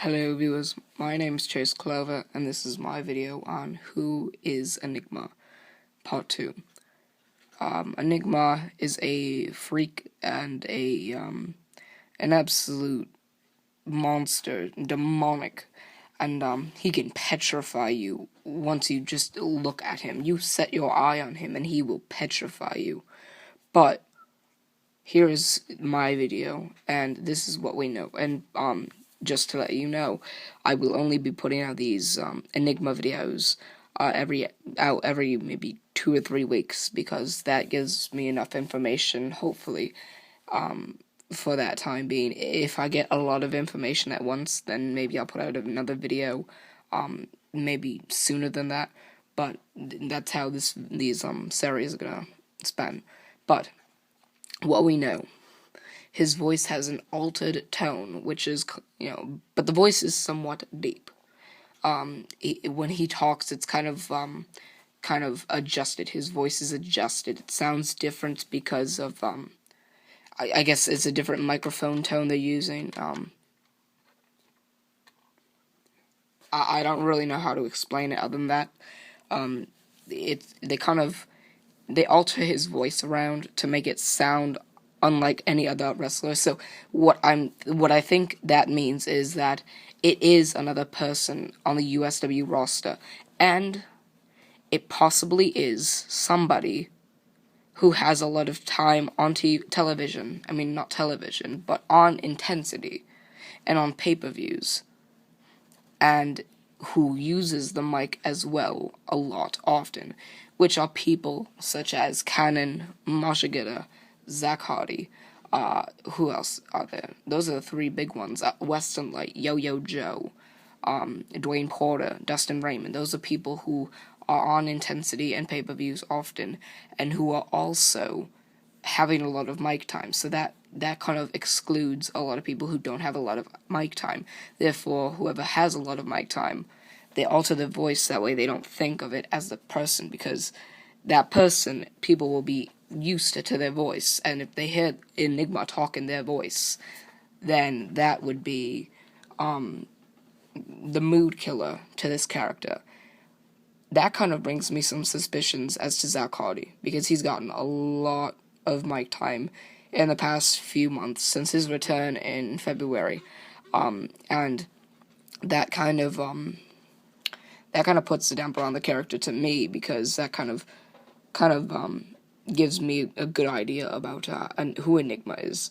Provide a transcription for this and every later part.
Hello viewers, my name is Chase Clover, and this is my video on Who is Enigma, Part 2. Enigma is a freak and an absolute monster, demonic, and he can petrify you once you just look at him. You set your eye on him and he will petrify you. But here is my video, and this is what we know. And just to let you know, I will only be putting out these Enigma videos every maybe 2 or 3 weeks, because that gives me enough information, hopefully, for that time being. If I get a lot of information at once, then maybe I'll put out another video, maybe sooner than that. But that's how these series are gonna span. But what we know, his voice has an altered tone, which is, but the voice is somewhat deep. When he talks, it's kind of adjusted. His voice is adjusted. It sounds different because of, I guess it's a different microphone tone they're using. I don't really know how to explain it other than that. They alter his voice around to make it sound unlike any other wrestler. So what I think that means is that it is another person on the USW roster, and it possibly is somebody who has a lot of time on television. I mean, not television, but on Intensity and on pay-per-views, and who uses the mic as well a lot, often, which are people such as Cannon, Mashigeta, Zach Hardy. Who else are there? Those are the 3 big ones. Weston Light, Yo-Yo Joe, Dwayne Porter, Dustin Raymond. Those are people who are on Intensity and pay-per-views often, and who are also having a lot of mic time. So that kind of excludes a lot of people who don't have a lot of mic time. Therefore, whoever has a lot of mic time, they alter their voice. That way they don't think of it as the person, because that person, people will be used to their voice, and if they hear Enigma talk in their voice, then that would be the mood killer to this character. That kind of brings me some suspicions as to Zach Hardy, because he's gotten a lot of mic time in the past few months since his return in February, and that kind of puts a damper on the character to me, because that kind of gives me a good idea about who Enigma is.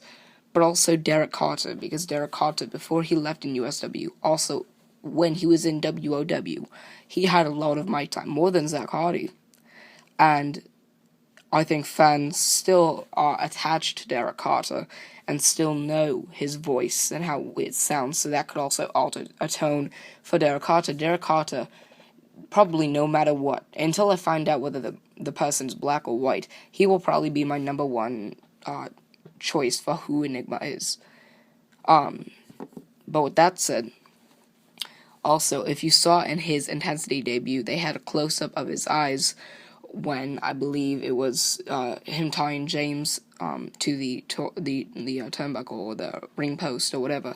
But also Derek Carter, because Derek Carter, before he left in USW, also when he was in WOW, he had a lot of mic time, more than Zach Hardy. And I think fans still are attached to Derek Carter and still know his voice and how it sounds, so that could also alter a tone for Derek Carter. Derek Carter, probably no matter what, until I find out whether the person's black or white, he will probably be my number 1 choice for who Enigma is. But with that said, also, if you saw in his Intensity debut, they had a close-up of his eyes when, I believe it was him tying James to the turnbuckle or the ring post or whatever.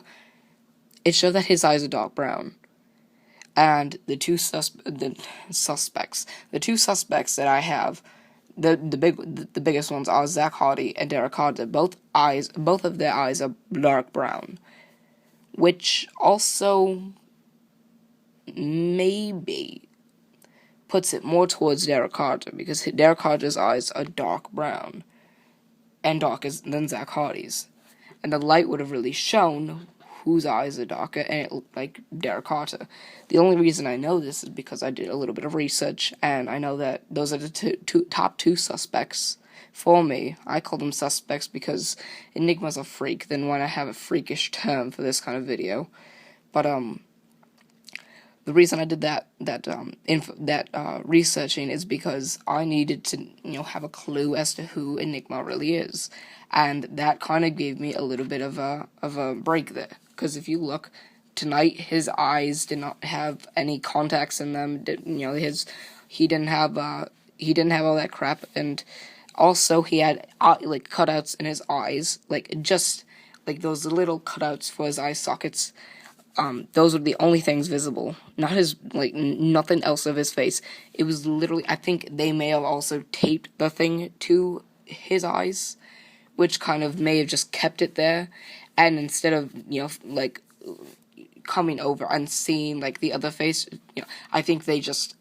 It showed that his eyes are dark brown. And the two suspects that I have, the biggest ones are Zach Hardy and Derek Carter. Both of their eyes are dark brown, which also maybe puts it more towards Derek Carter, because Derek Carter's eyes are dark brown and darker than Zach Hardy's, and the light would have really shown whose eyes are darker, and it looked like Derek Carter. The only reason I know this is because I did a little bit of research, and I know that those are the top two suspects for me. I call them suspects because Enigma's a freak, then why not have a freakish term for this kind of video? But the reason I did that researching is because I needed to have a clue as to who Enigma really is, and that kind of gave me a little bit of a break there. Because if you look tonight, his eyes did not have any contacts in them. He didn't have all that crap, and also he had cutouts in his eyes, just those little cutouts for his eye sockets. those were the only things visible. Not his, like, nothing else of his face. It was literally, I think they may have also taped the thing to his eyes, which kind of may have just kept it there, and instead of, like, coming over and seeing, like, the other face, I think they just,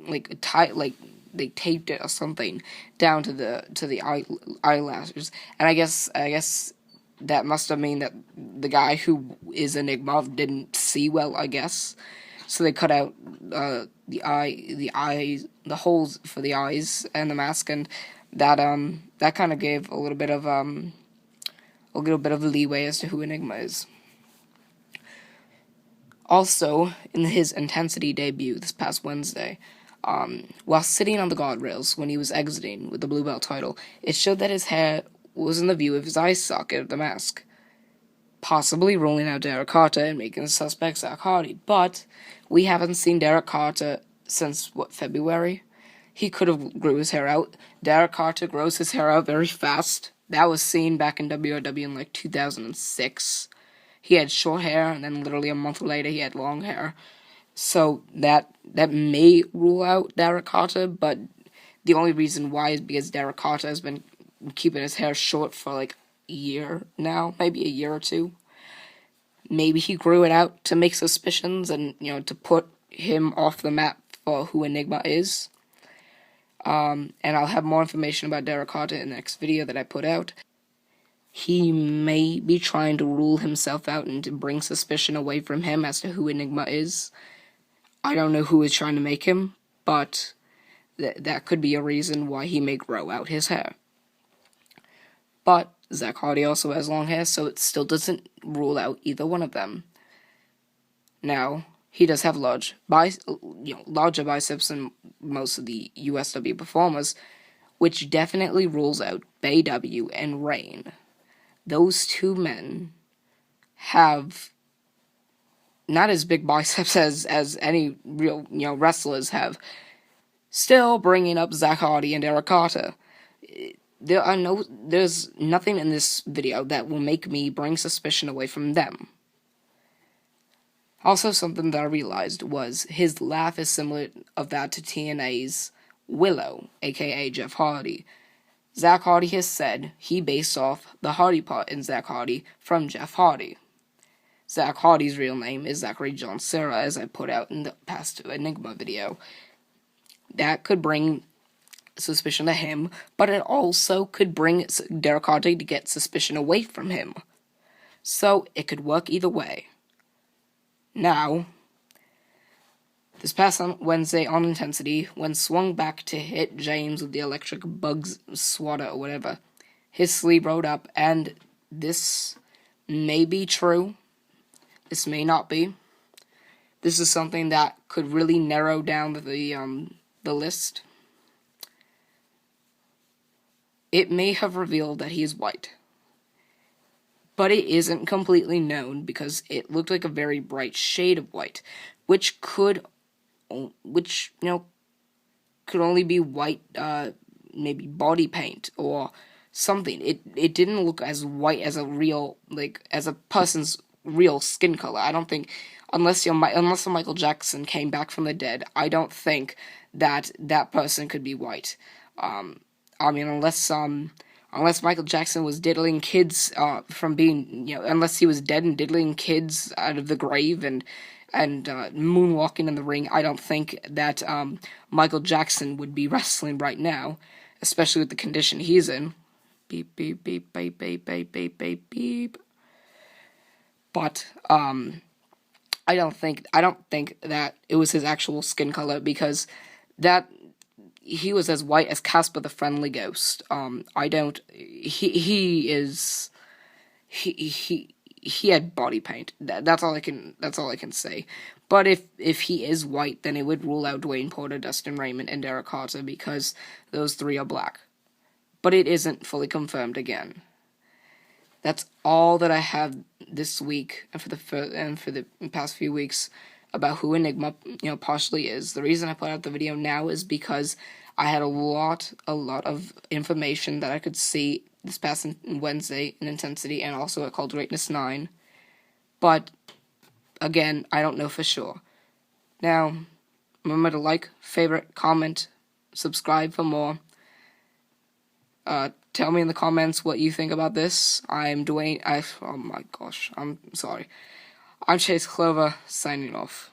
like, they taped it or something down to the eyelashes, and I guess that must have mean that the guy who is Enigma didn't see well, I guess. So they cut out the holes for the eyes and the mask, and that kind of gave a little bit of leeway as to who Enigma is. Also, in his Intensity debut this past Wednesday, while sitting on the guardrails when he was exiting with the Blue Belt title, it showed that his hair was in the view of his eye socket of the mask, possibly ruling out Derek Carter and making the suspect Zach Hardy. But we haven't seen Derek Carter since, February? He could have grew his hair out. Derek Carter grows his hair out very fast. That was seen back in WRW in, 2006. He had short hair, and then literally a month later he had long hair. So that may rule out Derek Carter, but the only reason why is because Derek Carter has been keeping his hair short for, a year now, maybe a year or two. Maybe he grew it out to make suspicions and, to put him off the map for who Enigma is. And I'll have more information about Derek Carter in the next video that I put out. He may be trying to rule himself out and to bring suspicion away from him as to who Enigma is. I don't know who is trying to make him, but that could be a reason why he may grow out his hair. But Zach Hardy also has long hair, so it still doesn't rule out either one of them. Now, he does have larger biceps than most of the USW performers, which definitely rules out Bay W and Rain. Those two men have not as big biceps as any real, wrestlers have. Still bringing up Zach Hardy and Derek Carter. There's nothing in this video that will make me bring suspicion away from them. Also, something that I realized was his laugh is similar of that to TNA's Willow, aka Jeff Hardy. Zach Hardy has said he based off the Hardy part in Zach Hardy from Jeff Hardy. Zach Hardy's real name is Zachary John Serra, as I put out in the past Enigma video. That could bring suspicion to him, but it also could bring Derek Carter to get suspicion away from him. So, it could work either way. Now, this past Wednesday on Intensity, when swung back to hit James with the electric bugs swatter or whatever, his sleeve rode up, and this may be true. This may not be. This is something that could really narrow down the list. It may have revealed that he is white, but it isn't completely known because it looked like a very bright shade of white, which could only be white, maybe body paint or something. It didn't look as white as as a person's real skin color. I don't think, unless Michael Jackson came back from the dead, I don't think that person could be white. Unless Michael Jackson was diddling kids from being, unless he was dead and diddling kids out of the grave and moonwalking in the ring, I don't think that Michael Jackson would be wrestling right now, especially with the condition he's in. Beep, beep, beep, beep, beep, beep, beep, beep, beep. But, I don't think that it was his actual skin color, because he was as white as Casper the Friendly Ghost. He had body paint. That's all I can say. But if he is white, then it would rule out Dwayne Porter, Dustin Raymond, and Derek Carter, because those three are black. But it isn't fully confirmed again. That's all that I have this week and for the past few weeks about who Enigma, partially is. The reason I put out the video now is because I had a lot of information that I could see this past Wednesday in Intensity and also at Called Greatness 9. But again, I don't know for sure. Now, remember to like, favorite, comment, subscribe for more. Tell me in the comments what you think about this. I'm Dwayne. Oh my gosh, I'm sorry. I'm Chase Clover, signing off.